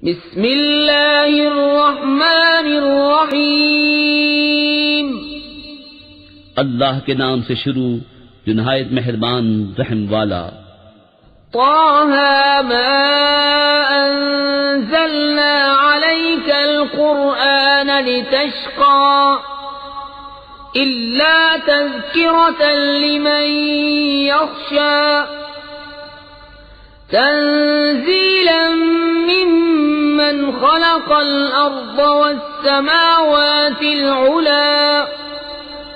بسم اللہ الرحمن الرحیم، اللہ کے نام سے شروع جو نہایت مہربان رحم والا۔ طه ما انزلنا عليك القرآن لتشقى إلا تذكرة لمن يخشى تنزيلا ممن خلق الأرض والسماوات العلى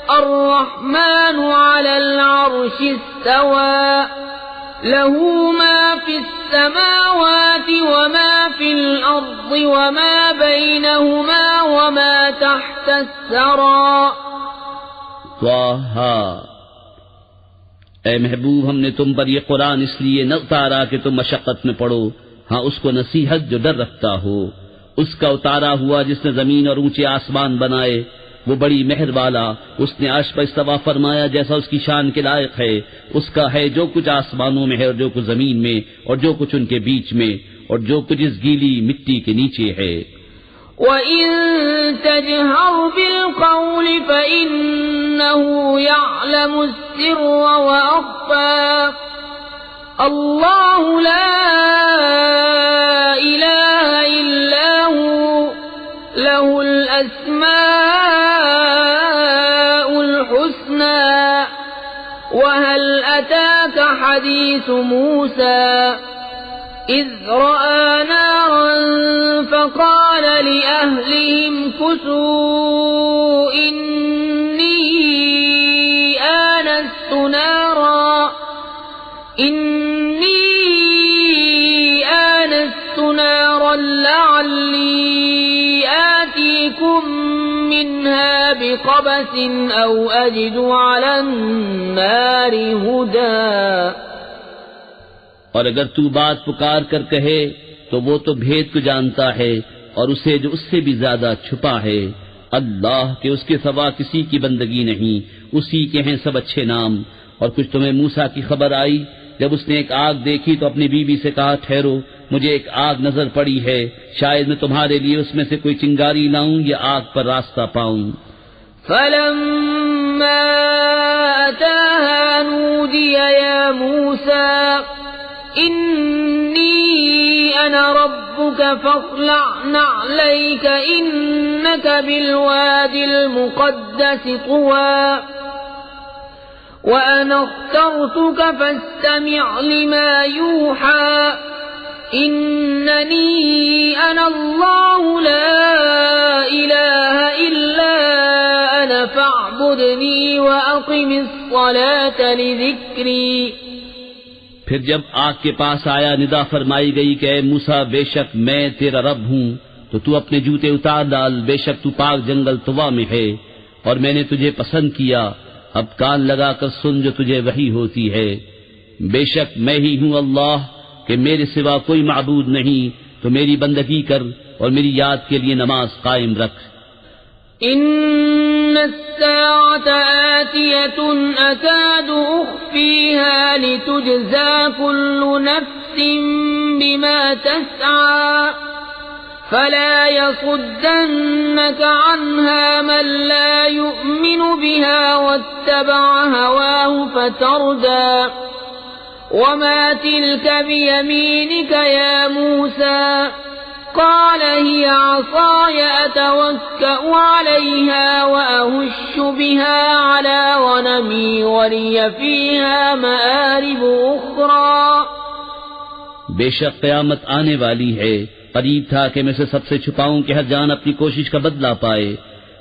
الرحمن على العرش استوى له ما في السماوات وما في الأرض وما بينهما وما تحت الثرى۔ طه، اے محبوب ہم نے تم پر یہ قرآن اس لیے نہ اتارا کہ تم مشقت میں پڑو، ہاں اس کو نصیحت جو ڈر رکھتا ہو۔ اس کا اتارا ہوا جس نے زمین اور اونچے آسمان بنائے، وہ بڑی مہر والا، اس نے عرش پر استوا فرمایا جیسا اس کی شان کے لائق ہے۔ اس کا ہے جو کچھ آسمانوں میں ہے اور جو کچھ زمین میں اور جو کچھ ان کے بیچ میں اور جو کچھ اس گیلی مٹی کے نیچے ہے۔ وَإِن تَجْهَرْ بِالْقَوْلِ فَإِنَّهُ يَعْلَمُ السِّرَّ وَأَخْفَى اللَّهُ لَا إِلَهَ إِلَّا هُوَ لَهُ الْأَسْمَاءُ الْحُسْنَى۔ وَهَلْ أَتَاكَ حَدِيثُ مُوسَى إِذْ رَأَى نَارًا فَقَالَ لِأَهْلِهِمْ كُثُوا إِنِّي آنَسْتُ نَارًا لَعَلِّي آتِيكُم مِّنْهَا بِقَبَسٍ أَوْ أَجِدُ عَلَى النَّارِ هُدًى۔ اور اگر تو بات پکار کر کہے تو وہ تو بھید کو جانتا ہے اور اسے جو اس سے بھی زیادہ چھپا ہے۔ اللہ کے اس کے سوا کسی کی بندگی نہیں، اسی کے ہیں سب اچھے نام۔ اور کچھ تمہیں موسیٰ کی خبر آئی جب اس نے ایک آگ دیکھی تو اپنی بیوی سے کہا ٹھہرو، مجھے ایک آگ نظر پڑی ہے، شاید میں تمہارے لیے اس میں سے کوئی چنگاری لاؤں یا آگ پر راستہ پاؤں۔ فَلَمَّا أَتَاهَا نُودِيَ يَا مُوسَىٰ إِنِّي أَنَا رَبُّكَ فَاخْلَعْ نَعْلَيْكَ إِنَّكَ بِالْوَادِ الْمُقَدَّسِ طُوًى وَأَنَا اخْتَرْتُكَ فَاسْتَمِعْ لِمَا يُوحَىٰ إِنَّنِي أَنَا اللَّهُ لَا إِلَٰهَ إِلَّا أَنَا فَاعْبُدْنِي وَأَقِمِ الصَّلَاةَ لِذِكْرِي۔ پھر جب آگ کے پاس آیا ندا فرمائی گئی کہ اے موسیٰ بے شک میں تیرا رب ہوں، تو اپنے جوتے اتار ڈال، بے شک تو پاک جنگل طوا میں ہے اور میں نے تجھے پسند کیا، اب کان لگا کر سن جو تجھے وحی ہوتی ہے۔ بے شک میں ہی ہوں اللہ کہ میرے سوا کوئی معبود نہیں، تو میری بندگی کر اور میری یاد کے لیے نماز قائم رکھ۔ إِنَّ السَّاعَةَ آتِيَةٌ أَكَادُ أُخْفِيهَا لِتُجْزَىٰ كُلُّ نَفْسٍ بِمَا تَسْعَىٰ فَلَا يَصُدَّنَّكَ عَنْهَا مَن لَّا يُؤْمِنُ بِهَا وَاتَّبَعَ هَوَاهُ فَتَرْدَىٰ۔ وَمَا تِلْكَ بِيَمِينِكَ يَا مُوسَىٰ قَالَ هِيَ عَصَايَ أَتَوَكَّأُ عَلَيْهَا وَأَهُشُّ بِهَا عَلَىٰ غَنَمِي وَلِيَ فِيهَا مَآرِبُ أُخْرَىٰ۔ بے شک قیامت آنے والی ہے، قریب تھا کہ میں اسے سب سے چھپاؤں کہ ہر جان اپنی کوشش کا بدلہ پائے،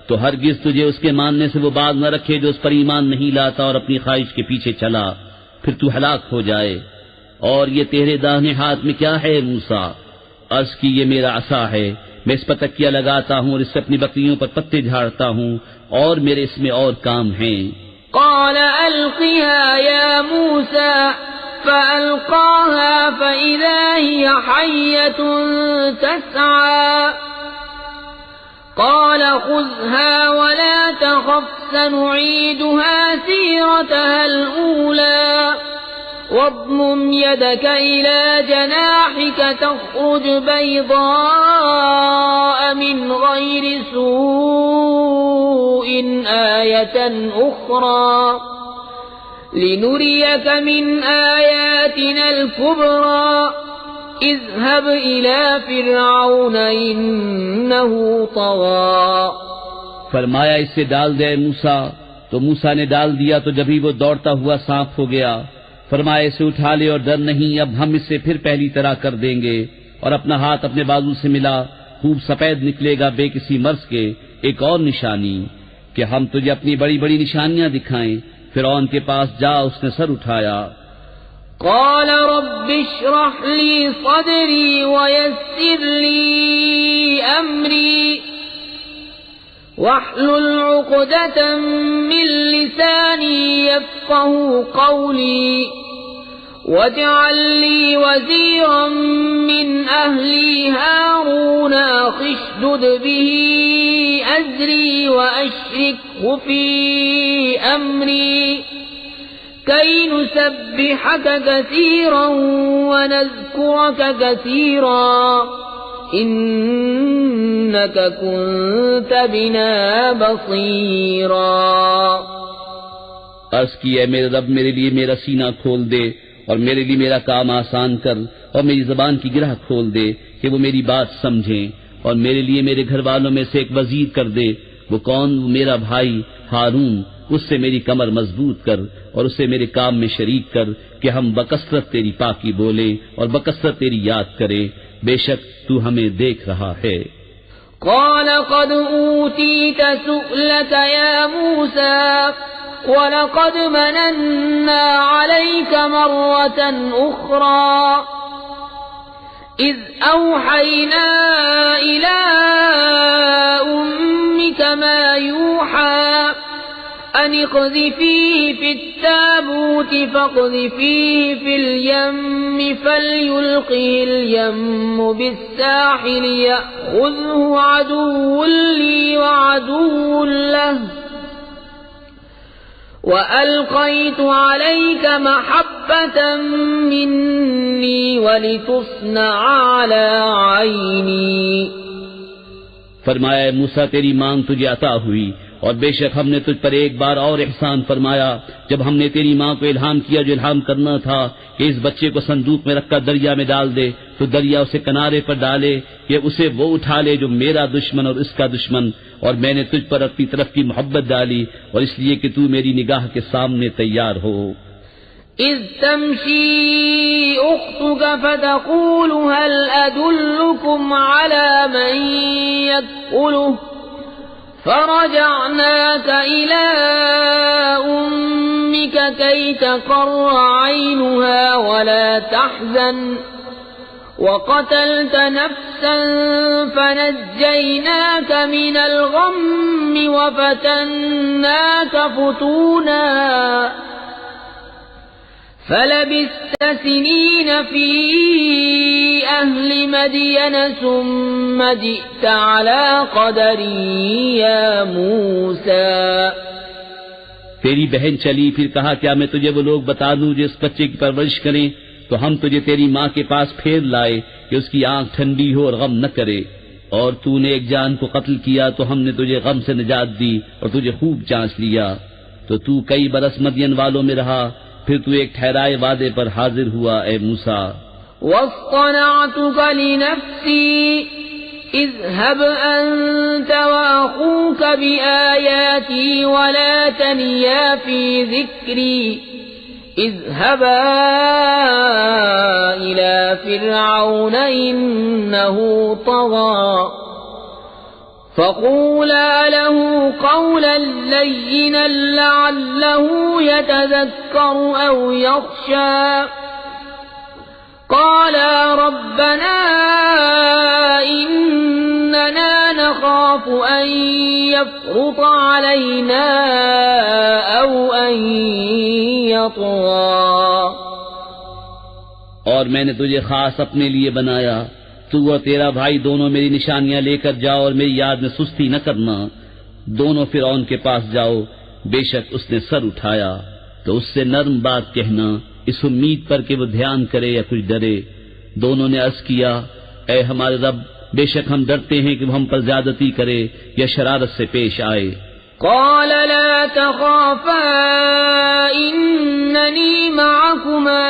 تو ہرگز تجھے اس کے ماننے سے وہ باز نہ رکھے جو اس پر ایمان نہیں لاتا اور اپنی خواہش کے پیچھے چلا، پھر تو ہلاک ہو جائے۔ اور یہ تیرے داہنے ہاتھ میں کیا ہے موسیٰ؟ عرض کی یہ میرا عصا ہے، میں اس پر تکیہ لگاتا ہوں اور اس سے اپنی بکریوں پر پتے جھاڑتا ہوں، اور میرے اس میں اور کام ہیں۔ قال ألقها يا موسى فألقاها فإذا هي حية تسعى قال خذها ولا تخف سنعيدها سيرتها الأولى واضمم يدك إلى جناحك تخرج بيضاء من غير سوء آية أخرى لنريك من آياتنا الكبرى اذهب إلى فرعون إنه طغى. فرمایا اس سے ڈال دے موسیٰ، تو موسیٰ نے ڈال دیا، تو جبھی وہ دوڑتا ہوا سانپ ہو گیا. فرمایا اسے اٹھا لے اور ڈر نہیں، اب ہم اس سے پھر پہلی طرح کر دیں گے. اور اپنا ہاتھ اپنے بازو سے ملا، خوب سفید نکلے گا بے کسی مرض کے. ایک اور نشانی کہ ہم تجھے اپنی بڑی بڑی نشانیاں دکھائیں. فرعون کے پاس جا، اس نے سر اٹھایا. قال رب اشرح لي صدري ويسر لي أمري واحلل عقدة من لساني يفقه قولي واجعل لي وزيرا من أهلي هارون أخي اشدد به أزري وأشركه في أمري كي نسبحك كثيرا ونذكرك كثيرا إنك كنت بنا بصيرا. عرض کی اے میرے رب میرے لیے میرا سینہ کھول دے اور میرے لیے میرا کام آسان کر اور میری زبان کی گرہ کھول دے کہ وہ میری بات سمجھیں. اور میرے لیے میرے گھر والوں میں سے ایک وزیر کر دے. وہ کون؟ وہ میرا بھائی ہارون. اس سے میری کمر مضبوط کر اور اسے میرے کام میں شریک کر کہ ہم بکثرت تیری پاکی بولیں اور بکثرت تیری یاد کریں. بے شک تو ہمیں دیکھ رہا ہے. قال قد أوتيت سؤلك يا موسى ولقد مننا عليك مرة أخرى إذ أوحينا إلى أمك ما يوحى أن اقذفيه في التابوت فاقذفيه في اليم فليلقه اليم بالساحل يأخذه عدو لي وعدو له وألقيت عليك محبة مني ولتصنع على عيني. فرمایا موسیٰ تیری مانگ تجھے عطا ہوئی، اور بے شک ہم نے تجھ پر ایک بار اور احسان فرمایا جب ہم نے تیری ماں کو الہام کیا جو الہام کرنا تھا کہ اس بچے کو صندوق میں رکھ کر دریا میں ڈال دے، تو دریا اسے کنارے پر ڈالے کہ اسے وہ اٹھا لے جو میرا دشمن اور اس کا دشمن. اور میں نے تجھ پر اپنی طرف کی محبت ڈالی اور اس لیے کہ تو میری نگاہ کے سامنے تیار ہو. إذ تمشي أختك فتقول هل أدلكم على من يكفله فرجعناك إلى أمك كي تقر عينها ولا تحزن وقتلت نفسا فنجيناك من الغم وفتناك فتونا فلبثت سنين في أهل مدين ثم جئت على قدري يا موسى. تیری بہن چلی، پھر کہا کیا میں تجھے وہ لوگ بتا دوں جو اس بچے کی پرورش کریں؟ تو ہم تجھے تیری ماں کے پاس پھیر لائے کہ اس کی آنکھ ٹھنڈی ہو اور غم نہ کرے. اور تو نے ایک جان کو قتل کیا تو ہم نے تجھے غم سے نجات دی اور تجھے خوب جانچ لیا. تو کئی برس مدین والوں میں رہا، پھر تو ایک ٹھہرائے وعدے پر حاضر ہوا اے موسیٰ. واصطنعتك لنفسي اذهب أنت وأخوك بآياتي ولا تنيا في ذكري اذهبا إلى فرعون إنه طغى فقولا له قولا لينا لعله يتذكر أو يخشى قالا ربنا إننا نخاف أن يفرط علينا أو أن يطغى. اور میں نے تجھے خاص اپنے لیے بنایا، تو اور تیرا بھائی دونوں میری نشانیاں لے کر جاؤ اور میری یاد میں سستی نہ کرنا. دونوں فرعون کے پاس جاؤ، بے شک اس نے سر اٹھایا. تو اس سے نرم بات کہنا اس امید پر کہ وہ دھیان کرے یا کچھ ڈرے۔ دونوں نے عرض کیا، اے ہمارے رب، بے شک ہم ڈرتے ہیں کہ وہ ہم پر زیادتی کرے یا شرارت سے پیش آئے۔ قال لا تخافا إنني معكما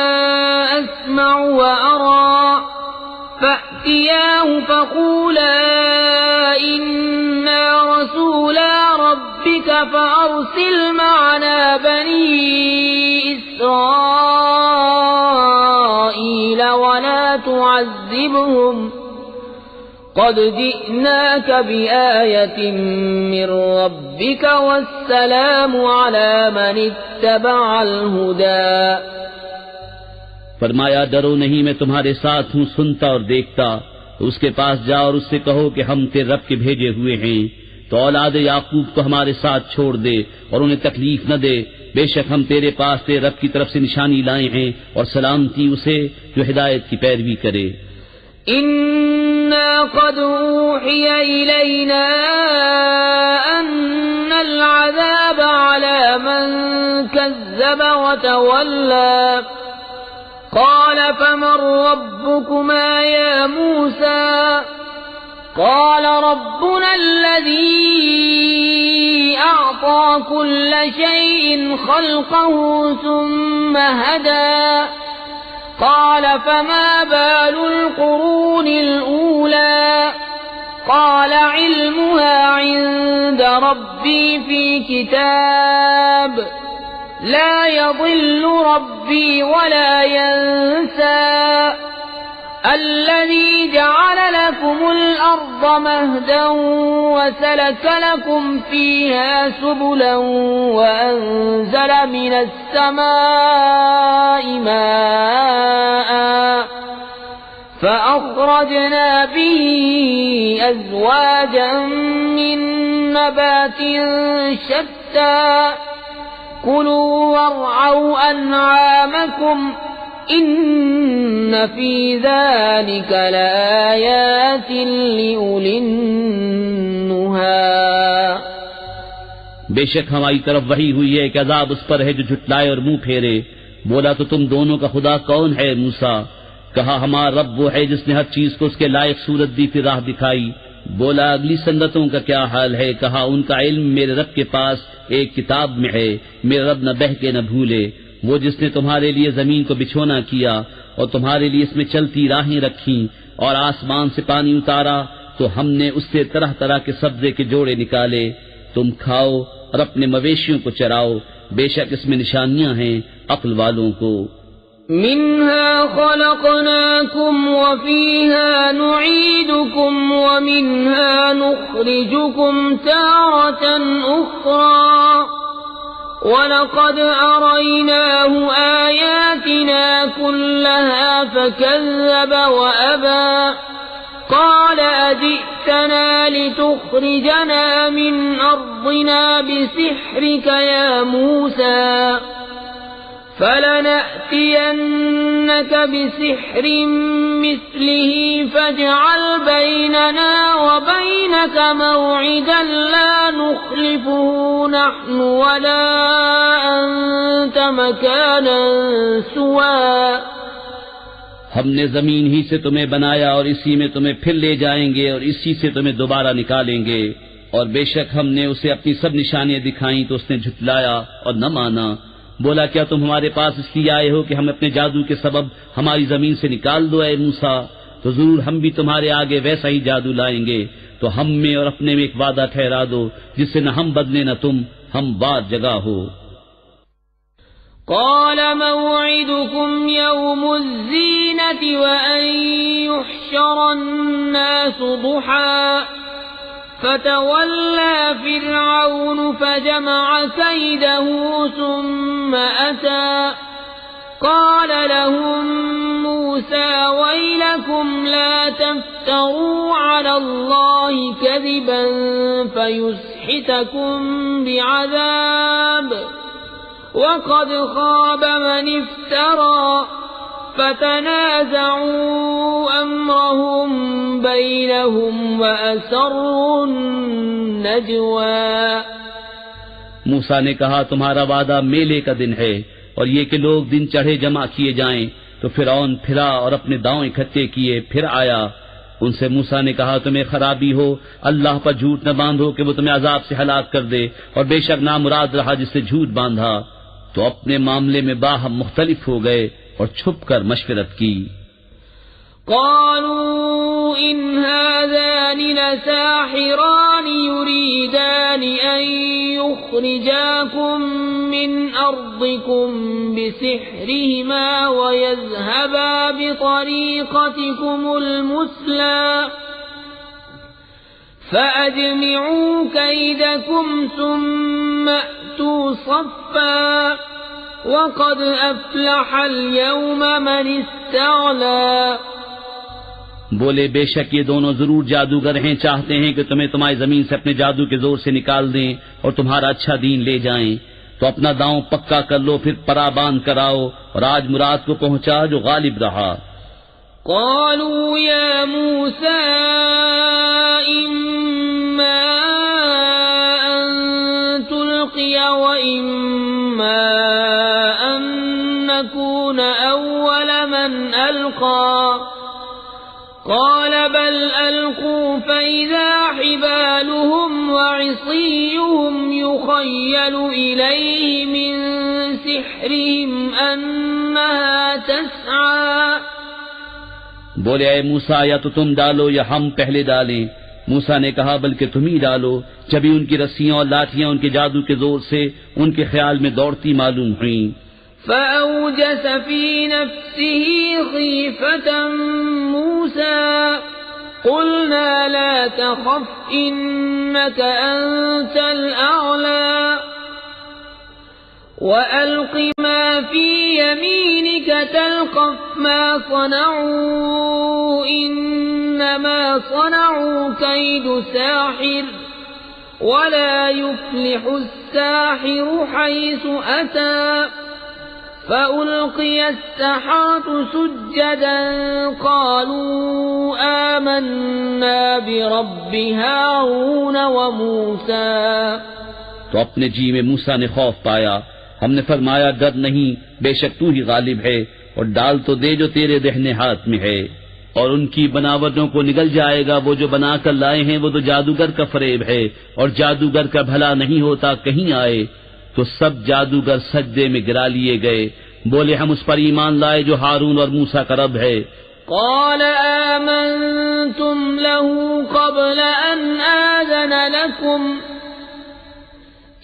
أسمع وأرى فأتياه فقولا إنا رسولا ربك فأرسل معنا بني إسرائيل ولا تعذبهم قد جئناك بآية من ربك والسلام على من اتبع الهدى۔ فرمایا ڈرو نہیں، میں تمہارے ساتھ ہوں، سنتا اور دیکھتا۔ تو اس کے پاس جا اور اس سے کہو کہ ہم تیرے رب کے بھیجے ہوئے ہیں، تو اولاد یعقوب کو ہمارے ساتھ چھوڑ دے اور انہیں تکلیف نہ دے، بے شک ہم تیرے پاس تیرے رب کی طرف سے نشانی لائے ہیں، اور سلامتی اسے جو ہدایت کی پیروی کرے۔ إنا قد أوحي إلينا أن العذاب على من كذب وتولى قال فمن ربكما يا موسى قال ربنا الذي أعطى كل شيء خلقه ثم هدى قال فما بال القرون الأولى قال علمها عند ربي في كتاب لا يضل ربي ولا ينسى الذي جعل لكم الأرض مهدا وسلك لكم فيها سبلا وأنزل من السماء ماء فأخرجنا به أزواجا من نبات شتى كلوا وارعوا أنعامكم إن في ذلك لآيات لأولي النهى۔ بے شک ہماری طرف وحی ہوئی ہے کہ عذاب اس پر ہے جو جھٹلائے اور منہ پھیرے۔ بولا تو تم دونوں کا خدا کون ہے موسیٰ؟ کہا ہمارا رب وہ ہے جس نے ہر چیز کو اس کے لائق صورت دی، پھر راہ دکھائی۔ بولا اگلی سنتوں کا کیا حال ہے؟ کہا ان کا علم میرے رب کے پاس ایک کتاب میں ہے، میرا رب نہ بہکے نہ بھولے۔ وہ جس نے تمہارے لیے زمین کو بچھونا کیا اور تمہارے لیے اس میں چلتی راہیں رکھی اور آسمان سے پانی اتارا، تو ہم نے اس سے طرح طرح کے سبزے کے جوڑے نکالے، تم کھاؤ اور اپنے مویشیوں کو چراؤ، بے شک اس میں نشانیاں ہیں عقل والوں کو۔ منها خلقناكم وفيها نعيدكم ومنها نخرجكم تارة أخرى وَلَقَدْ أَرَيْنَاهُ آيَاتِنَا كُلَّهَا فَكَذَّبَ وَأَبَى قَالَ أَجِئْتَنَا لِتُخْرِجَنَا مِنْ أَرْضِنَا بِسِحْرِكَ يَا مُوسَى فَلَنَأْتِيَنَّكَ بِسِحْرٍ مِثْلِهِ فَاجْعَلْ بَيْنَنَا وَبَيْنَكَ مَوْعِدًا لَا نُخْلِفُهُ نَحْنُ وَلَا أَنْتَ مَكَانًا سُوًى۔ ہم نے زمین ہی سے تمہیں بنایا اور اسی میں تمہیں پھر لے جائیں گے اور اسی سے تمہیں دوبارہ نکالیں گے، اور بے شک ہم نے اسے اپنی سب نشانیاں دکھائیں تو اس نے جھٹلایا اور نہ مانا۔ بولا کیا تم ہمارے پاس اس لیے آئے ہو کہ ہم اپنے جادو کے سبب ہماری زمین سے نکال دو اے موسیٰ؟ تو ضرور ہم بھی تمہارے آگے ویسا ہی جادو لائیں گے، تو ہم میں اور اپنے میں ایک وعدہ ٹھہرا دو جس سے نہ ہم بدلے نہ تم، ہم بار جگہ ہو۔ قال موعدكم يوم الزينة وأن يحشر الناس ضحى فتولى فرعون فجمع كيده ثم أتى قال لهم موسى ويلكم لا تفتروا على الله كذبا فيسحتكم بعذاب وقد خاب من افترى فتنازعوا أمرهم بينهم وأسروا النجوى۔ موسیٰ نے کہا تمہارا وعدہ میلے کا دن ہے، اور یہ کہ لوگ دن چڑھے جمع کیے جائیں، تو فرعون پھرا اور اپنے داؤں اکٹھے کیے، پھر آیا۔ ان سے موسیٰ نے کہا تمہیں خرابی ہو، اللہ پر جھوٹ نہ باندھو کہ وہ تمہیں عذاب سے ہلاک کر دے، اور بے شک نامراد رہا جس سے جھوٹ باندھا۔ تو اپنے معاملے میں باہم مختلف ہو گئے اور چھپ کر مشورت کی۔ قالوا إن هذان لساحران يريدان أن يخرجاكم من أرضكم بسحرهما ويذهبا بطريقتكم المثلى فأجمعوا كيدكم ثم أتوا صفا وقد أفلح اليوم من استعلى۔ بولے بے شک یہ دونوں ضرور جادوگر ہیں، چاہتے ہیں کہ تمہیں تمہاری زمین سے اپنے جادو کے زور سے نکال دیں اور تمہارا اچھا دین لے جائیں۔ تو اپنا داؤں پکا کر لو، پھر پرا باندھ کر آؤ اور آج مراد کو پہنچا جو غالب رہا۔ قالوا يا موسى إما أن تلقي وإما أن نكون أول من ألقى قال بل ألقوا فإذا حبالهم وعصيهم يخيل إليه من سحرهم أنها تسعى۔ بولے اے موسیٰ یا تو تم ڈالو یا ہم پہلے ڈالیں۔ موسیٰ نے کہا بلکہ تم ہی ڈالو۔ جبھی ان کی رسیاں اور لاٹھیاں ان کے جادو کے زور سے ان کے خیال میں دوڑتی معلوم ہوئیں۔ فأوجس في نفسه خيفة موسى قلنا لا تخف إنك أنت الأعلى وألق ما في يمينك تلقف ما صنعوا إنما صنعوا كيد ساحر ولا يفلح الساحر حيث أتى۔ فألقي السحرة سجدا قالوا آمنا برب هارون وموسى۔ تو اپنے جی میں موسیٰ نے خوف پایا۔ ہم نے فرمایا ڈر نہیں، بے شک تو ہی غالب ہے، اور ڈال تو دے جو تیرے دہنے ہاتھ میں ہے۔ اور ان کی بناوٹوں کو نگل جائے گا، وہ جو بنا کر لائے ہیں وہ تو جادوگر کا فریب ہے، اور جادوگر کا بھلا نہیں ہوتا کہیں آئے۔ تو سب جادوگر سجدے میں گرا لیے گئے، بولے ہم اس پر ایمان لائے جو ہارون اور موسیٰ کا رب ہے۔ قال آمنتم له قبل أن آذن لكم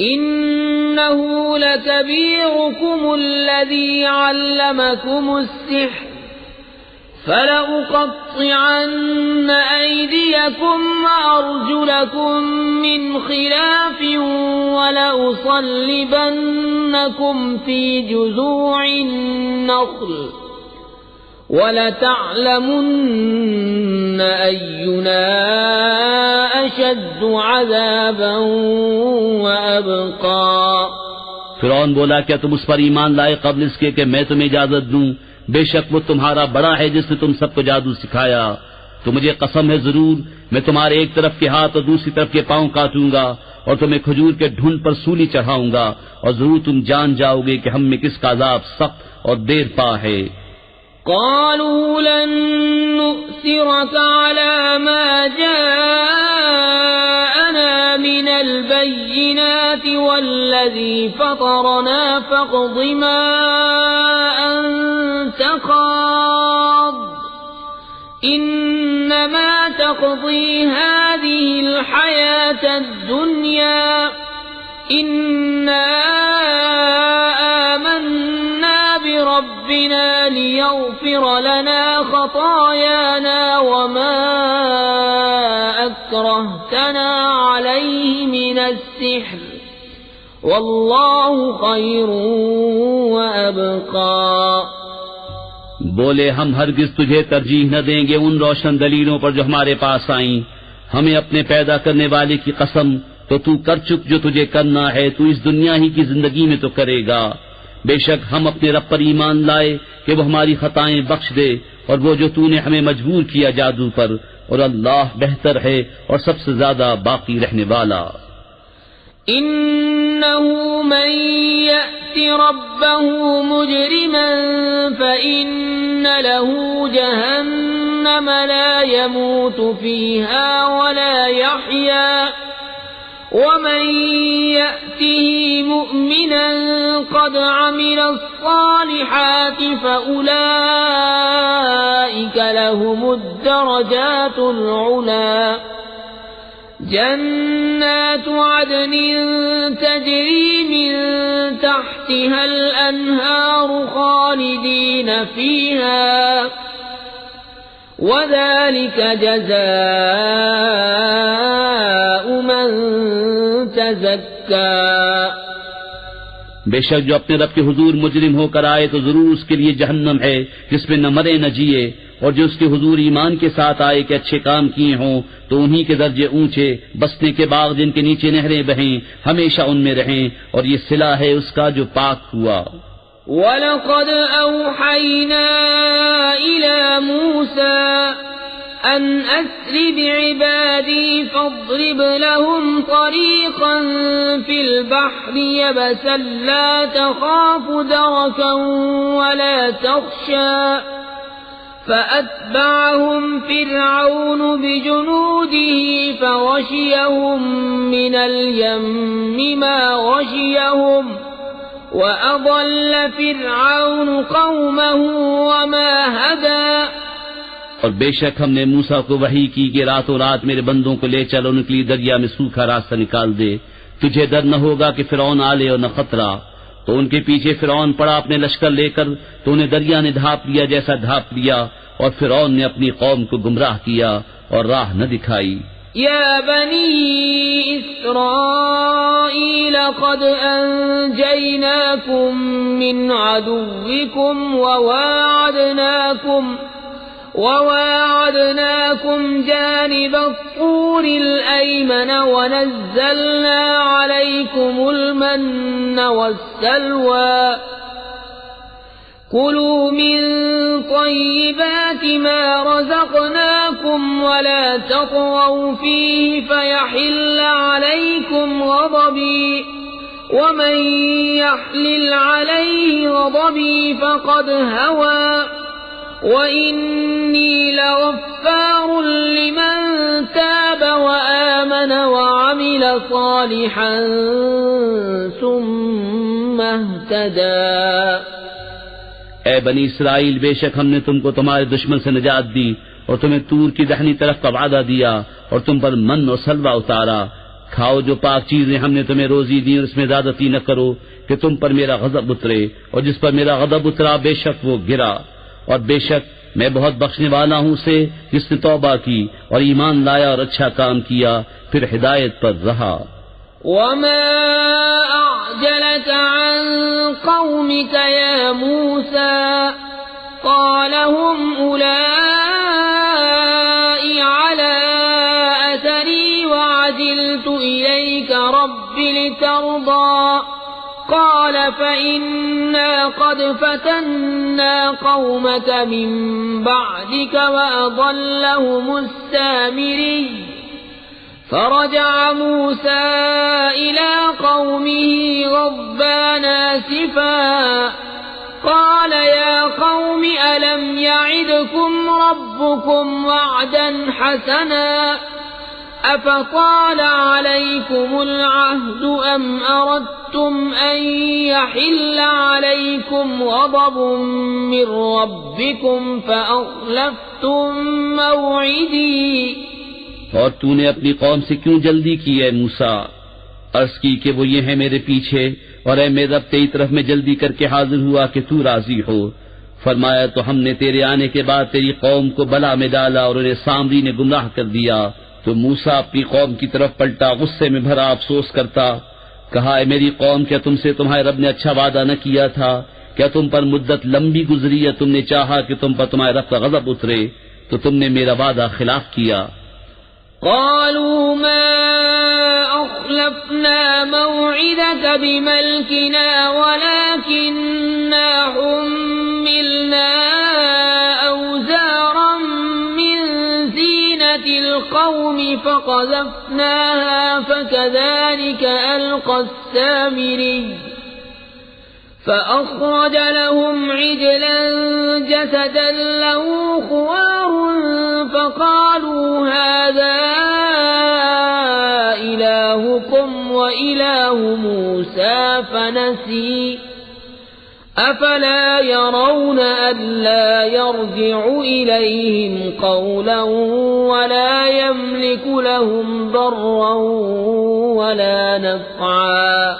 إنه لكبيركم الذي علمكم السحر فلأقطعن أيديكم وأرجلكم من خلاف ولأصلبنكم في جذوع النخل ولتعلمن أينا أشد عذابا وأبقى۔ فرعون بولا کیا تم اس پر ایمان لائے قبل اس کے کہ میں تمہیں اجازت دوں؟ بے شک وہ تمہارا بڑا ہے جس نے تم سب کو جادو سکھایا۔ تو مجھے قسم ہے ضرور میں تمہارے ایک طرف کے ہاتھ اور دوسری طرف کے پاؤں کاٹوں گا اور تمہیں کھجور کے ڈھونڈ پر سولی چڑھاؤں گا، اور ضرور تم جان جاؤ گے کہ ہم میں کس کا عذاب سخت اور دیر پا ہے۔ قالوا لن نؤثرك على ما جاءنا من البينات والذي فطرنا فاقض ما أنت قاض إنما تقضي هذه الحياة الدنيا إنا آمنا بربنا ليغفر لنا خطايانا وما أكرهتنا عليه من السحر والله خير وأبقى۔ بولے ہم ہرگز تجھے ترجیح نہ دیں گے ان روشن دلیلوں پر جو ہمارے پاس آئیں۔ ہمیں اپنے پیدا کرنے والے کی قسم، تو تو کر چک جو تجھے کرنا ہے، تو اس دنیا ہی کی زندگی میں تو کرے گا۔ بے شک ہم اپنے رب پر ایمان لائے کہ وہ ہماری خطائیں بخش دے، اور وہ جو تو نے ہمیں مجبور کیا جادو پر، اور اللہ بہتر ہے اور سب سے زیادہ باقی رہنے والا۔ إنه من يأت ربه مجرما فإن له جهنم لا يموت فيها ولا يحيا ومن يأته مؤمنا قد عمل الصالحات فأولئك لهم الدرجات العلى جنات عدن تجري من تحتها الأنهار خالدين فيها وذلك جزاء من تزكى. بے شک جو اپنے رب کے حضور مجرم ہو کر آئے تو ضرور اس کے لیے جہنم ہے جس میں نہ مرے نہ جیے، اور جو اس کے حضور ایمان کے ساتھ آئے کہ اچھے کام کیے ہوں تو انہی کے درجے اونچے، بسنے کے باغ جن کے نیچے نہریں بہیں، ہمیشہ ان میں رہیں، اور یہ صلہ ہے اس کا جو پاک ہوا. وَلَقَدْ أَوْحَيْنَا إِلَى مُوسَى أَنْ أَسْرِ بِعِبَادِي فَاضْرِبْ لَهُمْ طَرِيقًا فِي الْبَحْرِ يَبَسًا لَا تَخَافُ دَرَكًا وَلَا تَخْشَى فَأَتْبَعَهُمْ فِرْعَوْنُ بِجُنُودِهِ فَغَشِيَهُمْ مِنَ الْيَمِّ مَا غَشِيَهُمْ وَأَضَلَّ فِرْعَوْنُ قَوْمَهُ وَمَا هَدَى. اور بے شک ہم نے موسیٰ کو وحی کی کہ راتوں رات میرے بندوں کو لے چل اور نکلی دریا میں سوکھا راستہ نکال دے. تجھے ڈر نہ ہوگا کہ فرعون آ لے اور نہ خطرہ. تو ان کے پیچھے فرعون پڑا اپنے لشکر لے کر، تو انہیں دریا نے ڈھانپ لیا جیسا ڈھانپ لیا، اور فرعون نے اپنی قوم کو گمراہ کیا اور راہ نہ دکھائی. يا بني إسرائيل قد أنجيناكم من عدوكم وواعدناكم جانب الطور الأيمن ونزلنا عليكم المن والسلوى كلوا من طيبات ما رزقناكم ولا تطغوا فيه فيحل عليكم غضبي ومن يحلل عليه غضبي فقد هوى وإني لغفار لمن تاب وآمن وعمل صالحا ثم اهتدى. اے بنی اسرائیل، بے شک ہم نے تم کو تمہارے دشمن سے نجات دی اور تمہیں طور کی دہنی طرف کا وعدہ دیا اور تم پر من اور سلوہ اتارا. کھاؤ جو پاک چیزیں ہم نے تمہیں روزی دی اور اس میں زیادتی نہ کرو کہ تم پر میرا غضب اترے، اور جس پر میرا غضب اترا بے شک وہ گرا. اور بے شک میں بہت بخشنے والا ہوں اسے جس نے توبہ کی اور ایمان لایا اور اچھا کام کیا پھر ہدایت پر رہا. وما أعجلك عن قومك يا موسى قال هم أولئك على أثري وعجلت إليك رب لترضى قال فإنا قد فتنا قومك من بعدك وأضلهم السامري فرجع موسى إلى قومه غضبان آسفا قال يا قوم ألم يعدكم ربكم وعدا حسنا أفطال عليكم العهد أم أردتم أن يحل عليكم غضب من ربكم فأخلفتم موعدي. اور تو نے اپنی قوم سے کیوں جلدی کی اے موسیٰ؟ عرض کی کہ وہ یہ ہیں میرے پیچھے، اور اے میرے رب تیری طرف میں جلدی کر کے حاضر ہوا کہ تو راضی ہو. فرمایا تو ہم نے تیرے آنے کے بعد تیری قوم کو بلا میں ڈالا اور انہیں سامری نے گمراہ کر دیا. تو موسیٰ اپنی قوم کی طرف پلٹا غصے میں بھرا افسوس کرتا. کہا اے میری قوم، کیا تم سے تمہارے رب نے اچھا وعدہ نہ کیا تھا؟ کیا تم پر مدت لمبی گزری یا تم نے چاہا کہ تم پر تمہارے رب کا غضب اترے تو تم نے میرا وعدہ خلاف کیا. قالوا ما أخلفنا موعدك بملكنا ولكننا حملنا أوزارا من زينة زينة القوم فقذفناها فكذلك ألقى السامري فأخرج لهم عجلا جسدا له خوار فقالوا هذا إلهكم وإله موسى فنسي أفلا يرون ألا يرجع إليهم قولا ولا يملك لهم ضرا ولا نفعا.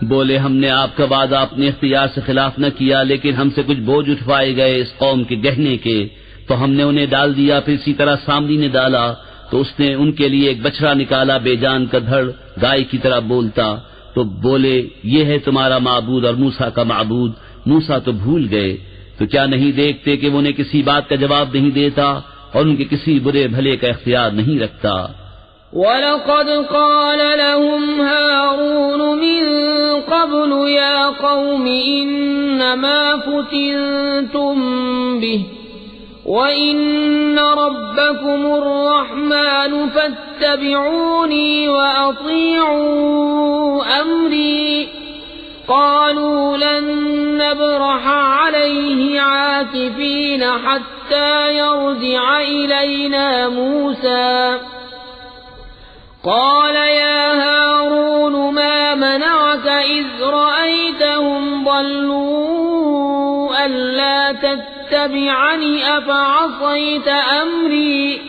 بولے ہم نے آپ کا وعدہ اپنے اختیار سے خلاف نہ کیا، لیکن ہم سے کچھ بوجھ اٹھوائے گئے اس قوم کے گہنے کے، تو ہم نے انہیں ڈال دیا. پھر اسی طرح سامری نے ڈالا تو اس نے ان کے لیے ایک بچڑا نکالا، بے جان کا دھڑ گائے کی طرح بولتا. تو بولے یہ ہے تمہارا معبود اور موسیٰ کا معبود. موسیٰ تو بھول گئے، تو کیا نہیں دیکھتے کہ وہ انہیں کسی بات کا جواب نہیں دیتا اور ان کے کسی برے بھلے کا اختیار نہیں رکھتا. وَلَقَدْ قَالَ لَهُمْ هَارُونُ مِن قَبْلُ يَا قَوْمِ إِنَّمَا فُتِنْتُمْ بِهِ وَإِنَّ رَبَّكُمُ الرَّحْمَنُ فَاتَّبِعُونِي وَأَطِيعُوا أَمْرِي. قَالُوا لَن نَّبْرَحَ عَلَيْهِ عَاكِفِينَ حَتَّى يَرْجِعَ إِلَيْنَا مُوسَى. قال يا هارون ما منعك إذ رأيتهم ضلوا ألا تتبعني أفعصيت أمري.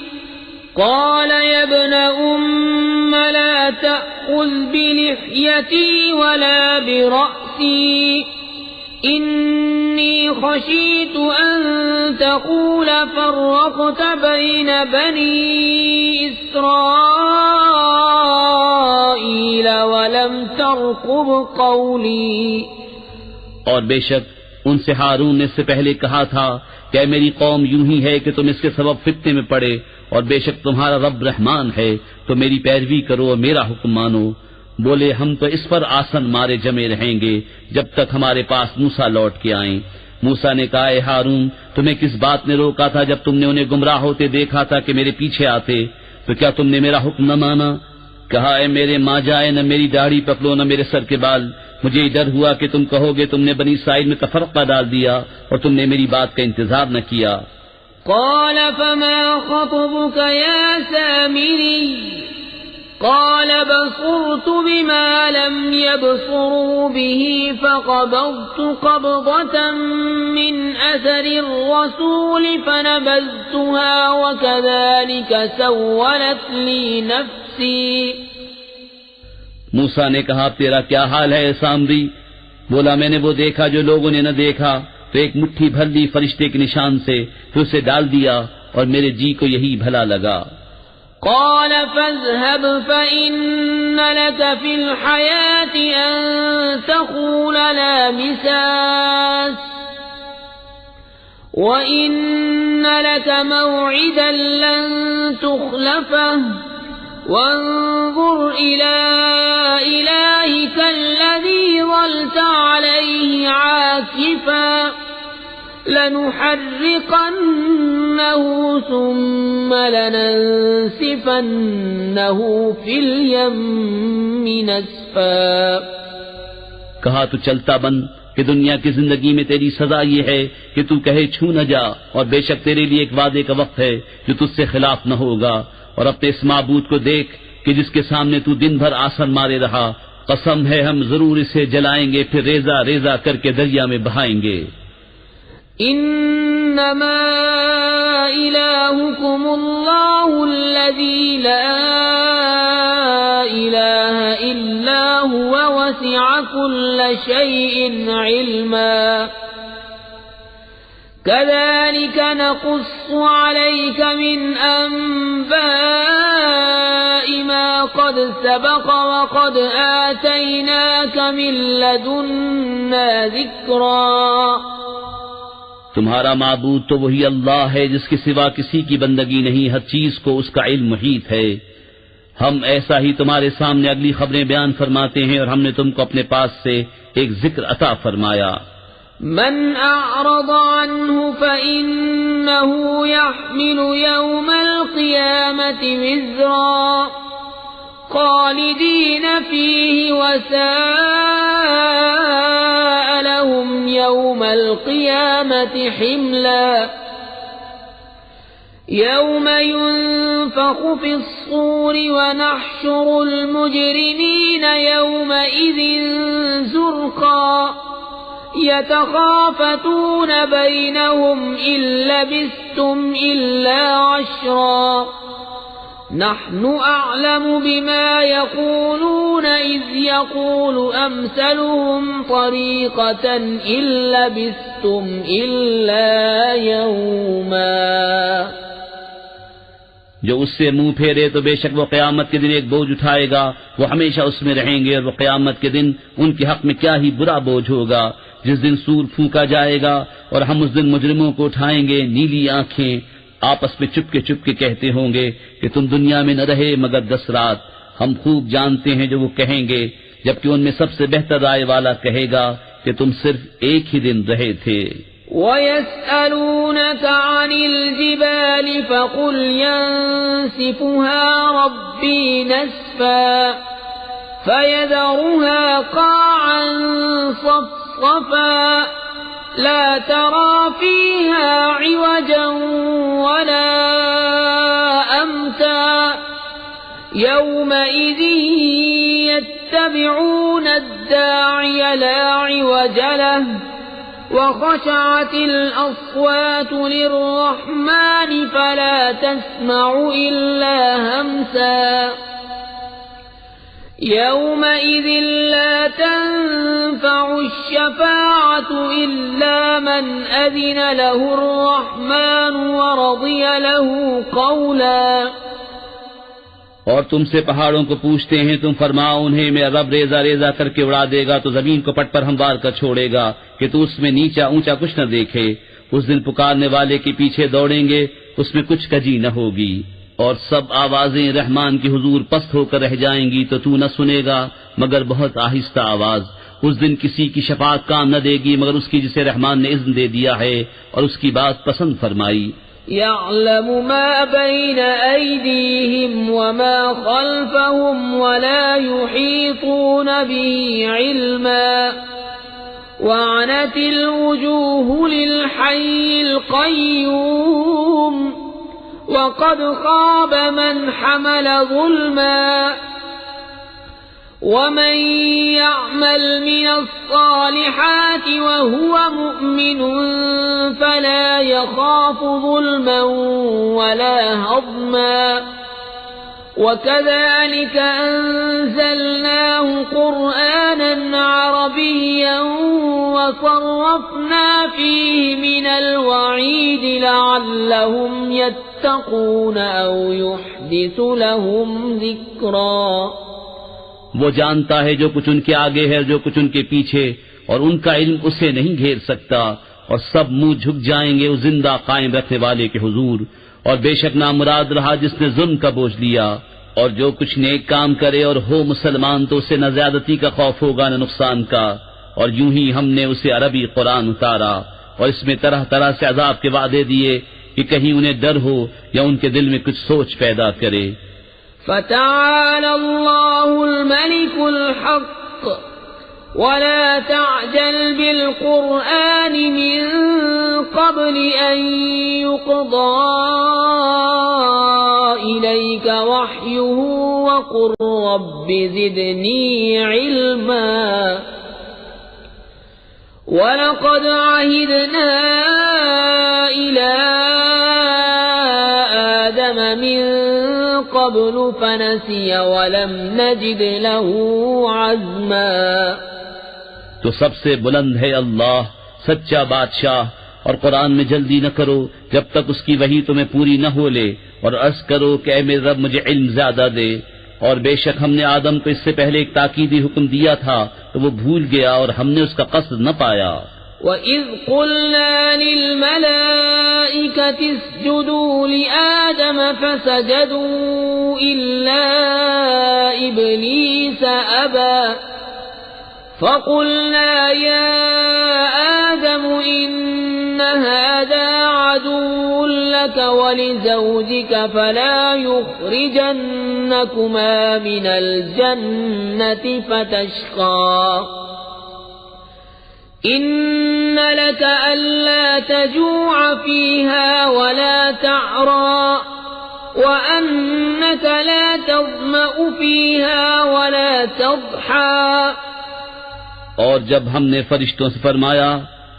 قال يا ابن أم لا تأخذ بلحيتي ولا برأسي إني خشيت أن تقول فرقت بين بني إسرائيل ولم ترقب قولي. اور بے شک ان سے ہارون نے اس سے پہلے کہا تھا کہ اے میری قوم یوں ہی ہے کہ تم اس کے سبب فتنے میں پڑے، اور بے شک تمہارا رب رحمان ہے تو میری پیروی کرو اور میرا حکم مانو. بولے ہم تو اس پر آسن مارے جمے رہیں گے جب تک ہمارے پاس موسیٰ لوٹ کے آئیں. موسیٰ نے کہا اے ہارون تمہیں کس بات نے روکا تھا جب تم نے انہیں گمراہ ہوتے دیکھا تھا کہ میرے پیچھے آتے؟ تو کیا تم نے میرا حکم نہ مانا؟ کہا اے میرے ماں جائے نہ میری داڑھی پکڑو نہ میرے سر کے بال. مجھے ڈر ہوا کہ تم کہو گے تم نے بنی اسرائیل میں تفرقہ ڈال دیا اور تم نے میری بات کا انتظار نہ کیا. قال فما خطبك يا سامري؟ قال بصرت بما لم يبصروا به فقبضت قبضة من أثر الرسول فنبذتها وكذلك سولت لي نفسي. موسیٰ نے کہا تیرا کیا حال ہے سامری؟ بولا میں نے وہ دیکھا جو لوگوں نے نہ دیکھا، تو ایک مٹھی بھر لی فرشتے کے نشان سے، پھر اسے ڈال دیا اور میرے جی کو یہی بھلا لگا. قال فاذهب فإن لك في الحياة أن تقول لا مساس وإن لك موعدا لن تخلفه وانظر إلى إلهك الذي ظلت عليه عاكفا لنحرقنه ثم لننسفنه في اليم نسفا. کہا تو چلتا بن کہ دنیا کی زندگی میں تیری سزا یہ ہے کہ تو کہے چھو نہ جا، اور بے شک تیرے لیے ایک وعدے کا وقت ہے جو تجھ سے خلاف نہ ہوگا. اور اپنے اس معبود کو دیکھ کہ جس کے سامنے تو دن بھر آسن مارے رہا، قسم ہے ہم ضرور اسے جلائیں گے پھر ریزہ ریزہ کر کے دریا میں بہائیں گے. انما الہکم اللہ الذی لا الہ الا هو وسع كل شیء علما كذلك نقص عليك من أنباء ما قد سبق وقد آتيناك من لدنا ذكرا. تمہارا معبود تو وہی اللہ ہے جس کے سوا کسی کی بندگی نہیں، ہر چیز کو اس کا علم محیط ہے. ہم ایسا ہی تمہارے سامنے اگلی خبریں بیان فرماتے ہیں اور ہم نے تم کو اپنے پاس سے ایک ذکر عطا فرمایا. من أعرض عنه فإنه يحمل يوم القيامة وزرا خالدين فيه وساء لهم يوم القيامة حملا يوم ينفخ في الصور ونحشر المجرمين يومئذ زرقا يتخافتون بينهم إن لبثتم إلا عشرا نحن أعلم بما يقولون إذ يقول أمثلهم طريقة إن لبثتم إلا يوما. جو اس سے منہ پھیرے تو بے شک وہ قیامت کے دن ایک بوجھ اٹھائے گا، وہ ہمیشہ اس میں رہیں گے، اور وہ قیامت کے دن ان کے حق میں کیا ہی برا بوجھ ہوگا جس دن سور پھونکا جائے گا، اور ہم اس دن مجرموں کو اٹھائیں گے نیلی آنکھیں، آپس میں چپ کے کہتے ہوں گے کہ تم دنیا میں نہ رہے مگر 10 رات. ہم خوب جانتے ہیں جو وہ کہیں گے، جبکہ ان میں سب سے بہتر رائے والا کہے گا کہ تم صرف ایک ہی دن رہے تھے. وَيَسْأَلُونَكَ عَنِ الْجِبَالِ فَقُلْ يَنسِفُهَا رَبِّي نَسْفًا فَيَذَرُهَا قَاعًا صَفْصَفًا لا ترى فيها عوجا ولا أمتا يومئذ يتبعون الداعي لا عوج له وخشعت الأصوات للرحمن فلا تسمع إلا همسا يومئذ لا تنفع الشفاعة إلا من أذن له الرحمن ورضي له قولا. اور تم سے پہاڑوں کو پوچھتے ہیں، تم فرماؤ انہیں میرا رب ریزہ ریزہ کر کے اڑا دے گا تو زمین کو پٹ پر ہموار کر چھوڑے گا کہ تو اس میں نیچا اونچا کچھ نہ دیکھے. اس دن پکارنے والے کے پیچھے دوڑیں گے، اس میں کچھ کجی نہ ہوگی، اور سب آوازیں رحمان کی حضور پست ہو کر رہ جائیں گی تو نہ سنے گا مگر بہت آہستہ آواز. اس دن کسی کی شفاعت کام نہ دے گی مگر اس کی جسے رحمان نے اذن دے دیا ہے اور اس کی بات پسند فرمائی. يعلم ما بين أيديهم وما خلفهم ولا يحيطون به علما وعنت الوجوه للحي القيوم وقد خاب من حمل ظلما ومن يعمل من الصالحات وهو مؤمن فلا يخاف ظلما ولا هضما وكذلك أنزلناه قرآنا عربيا وصرفنا فيه من الوعيد لعلهم يتقون أو يحدث لهم ذكرا. وہ جانتا ہے جو کچھ ان کے آگے ہے اور جو کچھ ان کے پیچھے، اور ان کا علم اسے نہیں گھیر سکتا، اور سب منہ جھک جائیں گے اس زندہ قائم رکھنے والے کے حضور. اور بے شک نامراد رہا جس نے ظلم کا بوجھ لیا، اور جو کچھ نیک کام کرے اور ہو مسلمان تو اسے نہ زیادتی کا خوف ہوگا نہ نقصان کا. اور یوں ہی ہم نے اسے عربی قرآن اتارا اور اس میں طرح طرح سے عذاب کے وعدے دیے کہ کہیں انہیں ڈر ہو یا ان کے دل میں کچھ سوچ پیدا کرے. فتعالى الله الملك الحق ولا تعجل بالقرآن من قبل أن يقضى إليك وحيه وقل رب زدني علما ولقد عهدنا إلى آدم من قبل فنسي ولم نجد له عزما. تو سب سے بلند ہے اللہ سچا بادشاہ، اور قرآن میں جلدی نہ کرو جب تک اس کی وحی تمہیں پوری نہ ہو لے، اور عرض کرو کہ اے میرے رب مجھے علم زیادہ دے. اور بے شک ہم نے آدم کو اس سے پہلے ایک تاکیدی حکم دیا تھا تو وہ بھول گیا اور ہم نے اس کا قصد نہ پایا. وَإِذْ قُلْنَا لِلْمَلَائِكَةِ اسْجُدُوا لِآدَمَ فَسَجَدُوا إِلَّا إِبْلِيسَ أَبَى فَقُلْنَا يَا آدَمُ إِنَّ هَذَا عَدُوٌّ لك ولزوجك فلا يخرجنكما من الجنة فتشقى إن لك ألا تجوع فيها ولا تعرى وأنك لا تظمأ فيها ولا تضحى. اور جب ہم نے فرشتوں سے فرمایا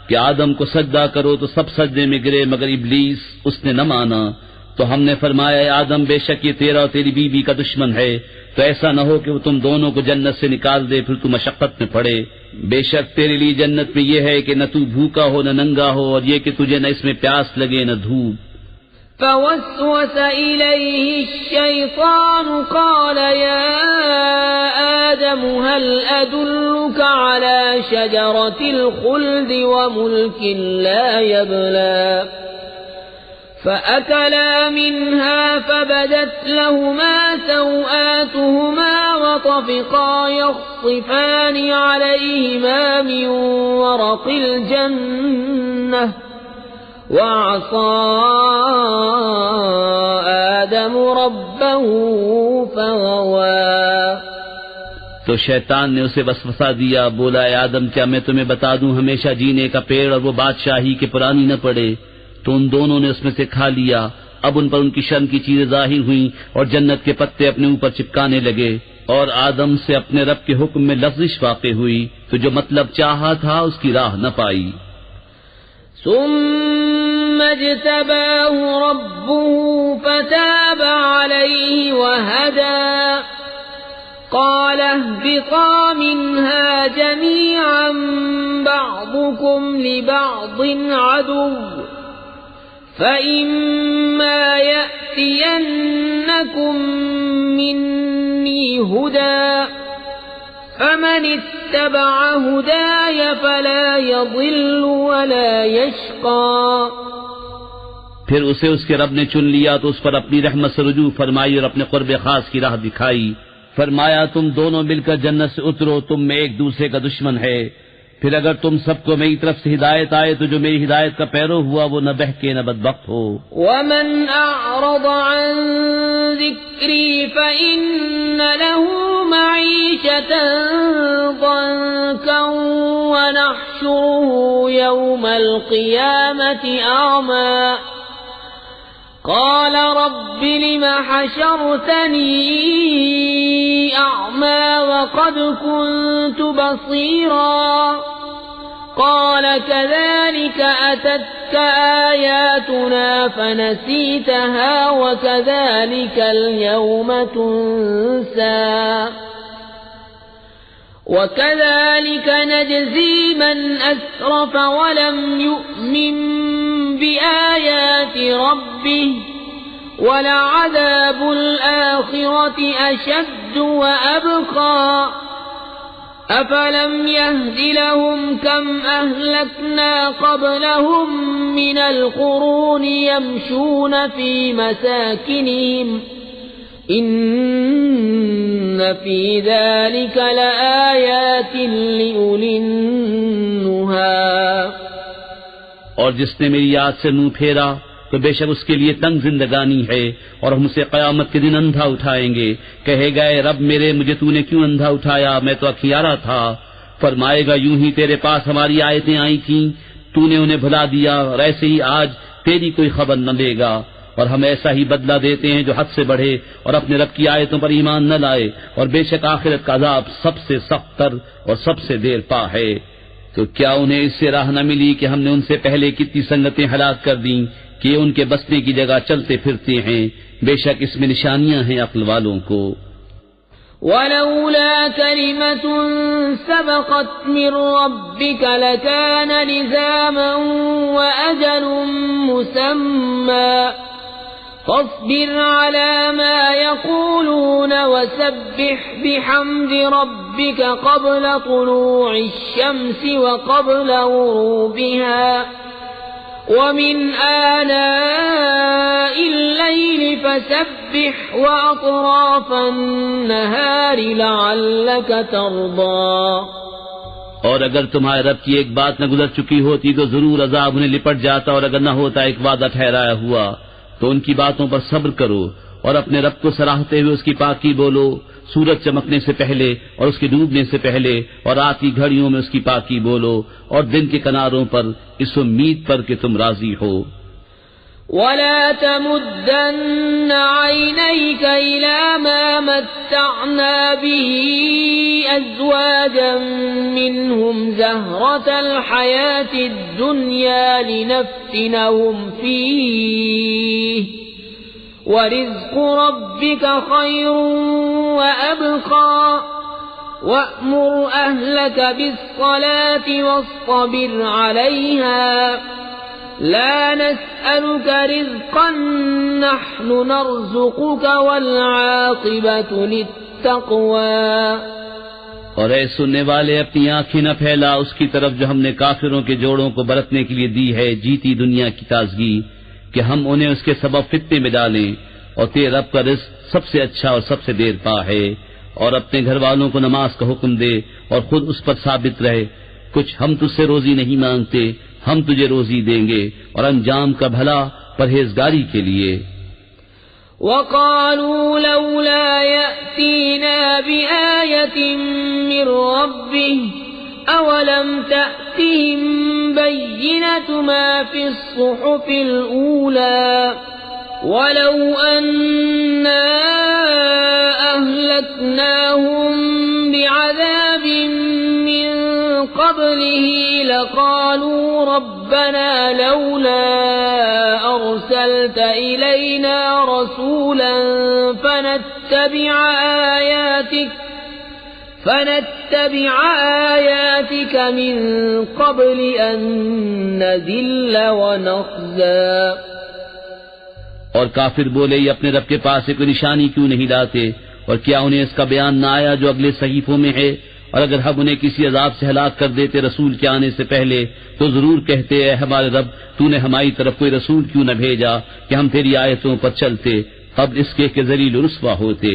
کہ آدم کو سجدہ کرو تو سب سجدے میں گرے مگر ابلیس، اس نے نہ مانا، تو ہم نے فرمایا اے آدم بے شک یہ تیرا اور تیری بیوی کا دشمن ہے، تو ایسا نہ ہو کہ وہ تم دونوں کو جنت سے نکال دے پھر تو مشقت میں پڑے. بے شک تیرے لیے جنت میں یہ ہے کہ نہ تو بھوکا ہو نہ ننگا ہو، اور یہ کہ تجھے نہ اس میں پیاس لگے نہ دھوپ. فوسوس إليه الشيطان قال يا آدم هل أدلك على شجرة الخلد وملك لا يبلى فأكلا منها فبدت لهما سوآتهما وطفقا يخصفان عليهما من ورق الجنة وعصى آدم ربه فغوى. تو شیطان نے اسے وسوسہ دیا، بولا اے آدم کیا میں تمہیں بتا دوں ہمیشہ جینے کا پیڑ اور وہ بادشاہی کے پرانی نہ پڑے؟ تو ان دونوں نے اس میں سے کھا لیا. اب ان پر ان کی شرم کی چیزیں ظاہر ہوئیں اور جنت کے پتے اپنے اوپر چپکانے لگے، اور آدم سے اپنے رب کے حکم میں لفظش واقع ہوئی، تو جو مطلب چاہا تھا اس کی راہ نہ پائی. ثم اجتباه ربه فتاب عليه وهدى قال اهبطا منها جميعا بعضكم لبعض عدو فإما يأتينكم مني هدى فمن اتبع هداي فلا يضل ولا يشقى. پھر اسے اس کے رب نے چن لیا تو اس پر اپنی رحمت سے رجوع فرمائی اور اپنے قرب خاص کی راہ دکھائی. فرمایا تم دونوں مل کر جنت سے اترو، تم میں ایک دوسرے کا دشمن ہے. پھر اگر تم سب کو میری طرف سے ہدایت آئے تو جو میری ہدایت کا پیرو ہوا وہ نہ بہکے نہ بدبخت ہو. ومن اعرض عن ذکری فإن له معیشة ضنکا ونحشره يوم القیامة اعمى قال رب لم حشرتني أعمى وقد كنت بصيرا قال كذلك أتتك آياتنا فنسيتها وكذلك اليوم تنسى وكذلك نجزي من أسرف ولم يؤمن بآيات ربه ولعذاب الآخرة أشد وأبقى أفلم يهد لهم كم أهلكنا قبلهم من القرون يمشون في مساكنهم إن في ذلك لآيات لأولي النهى. اور جس نے میری یاد سے منہ پھیرا تو بے شک اس کے لیے تنگ زندگانی ہے، اور ہم اسے قیامت کے دن اندھا اٹھائیں گے. کہے گا اے رب میرے مجھے تو نے کیوں اندھا اٹھایا، میں تو اکھیارا تھا. فرمائے گا یوں ہی تیرے پاس ہماری آیتیں آئی تھیں، تو نے انہیں بھلا دیا، اور ایسے ہی آج تیری کوئی خبر نہ لے گا. اور ہم ایسا ہی بدلہ دیتے ہیں جو حد سے بڑھے اور اپنے رب کی آیتوں پر ایمان نہ لائے، اور بے شک آخرت کا عذاب سب سے سخت تر اور سب سے دیر پا ہے. تو کیا انہیں اس سے راہ نہ ملی کہ ہم نے ان سے پہلے کتنی سنگتیں ہلاک کر دیں کہ ان کے بسنے کی جگہ چلتے پھرتے ہیں. بے شک اس میں نشانیاں ہیں عقل والوں کو. ولولا كلمة سبقت من ربك لكان لزاما وأجل مسمى فاصبر على ما يقولون وسبح بحمد ربك قبل طلوع الشمس وقبل غروبها ومن آناء الليل فسبح وأطراف النهار لعلك ترضى. اور اگر تمہارے رب کی ایک بات نہ گزر چکی ہوتی تو ضرور عذاب انہیں لپٹ جاتا، اور اگر نہ ہوتا ایک وعدہ ٹھہرایا ہوا. تو ان کی باتوں پر صبر کرو اور اپنے رب کو سراہتے ہوئے اس کی پاکی بولو، سورج چمکنے سے پہلے اور اس کے ڈوبنے سے پہلے، اور رات کی گھڑیوں میں اس کی پاکی بولو، اور دن کے کناروں پر اس امید پر کہ تم راضی ہو۔ ولا تمدن عينيك إلى ما متعنا به أزواجا منهم زهرة الحياة الدنيا لنفتنهم فيه ورزق ربك خير وأبقى وأمر أهلك بالصلاة واصطبر عليها لا نسألك رزقا نحن نرزقك والعاقبة للتقوى۔ اور اے سننے والے، اپنی آنکھیں نہ پھیلا اس کی طرف جو ہم نے کافروں کے جوڑوں کو برتنے کے لیے دی ہے جیتی دنیا کی تازگی، کہ ہم انہیں اس کے سبب فتنے میں ڈالیں، اور تیرے رب کا رزق سب سے اچھا اور سب سے دیر پا ہے۔ اور اپنے گھر والوں کو نماز کا حکم دے اور خود اس پر ثابت رہے، کچھ ہم تجھ سے روزی نہیں مانگتے، ہم تجھے روزی دیں گے، اور انجام کا بھلا پرہیزگاری کے لیے۔ وقالوا لولا يأتينا بآية من ربه أولم تأتهم بينة ما في الصحف الأولى ولو أنا أهلكناهم بعذاب من قبله لقالوا ربنا لولا أرسلت إلينا رسولا فنتبع آياتك من قبل أن نذل ونخزى۔ اور کافر بولے، یہ اپنے رب کے پاس سے کوئی نشانی کیوں نہیں لاتے، اور کیا انہیں اس کا بیان نہ آیا جو اگلے صحیفوں میں ہے؟ اور اگر ہم انہیں کسی عذاب سے ہلاک کر دیتے رسول کے آنے سے پہلے تو ضرور کہتے، اے ہمارے رب، تو نے ہماری طرف کوئی رسول کیوں نہ بھیجا کہ ہم تیری آیتوں پر چلتے، قبل اس کے ذلیل و رسوا ہوتے۔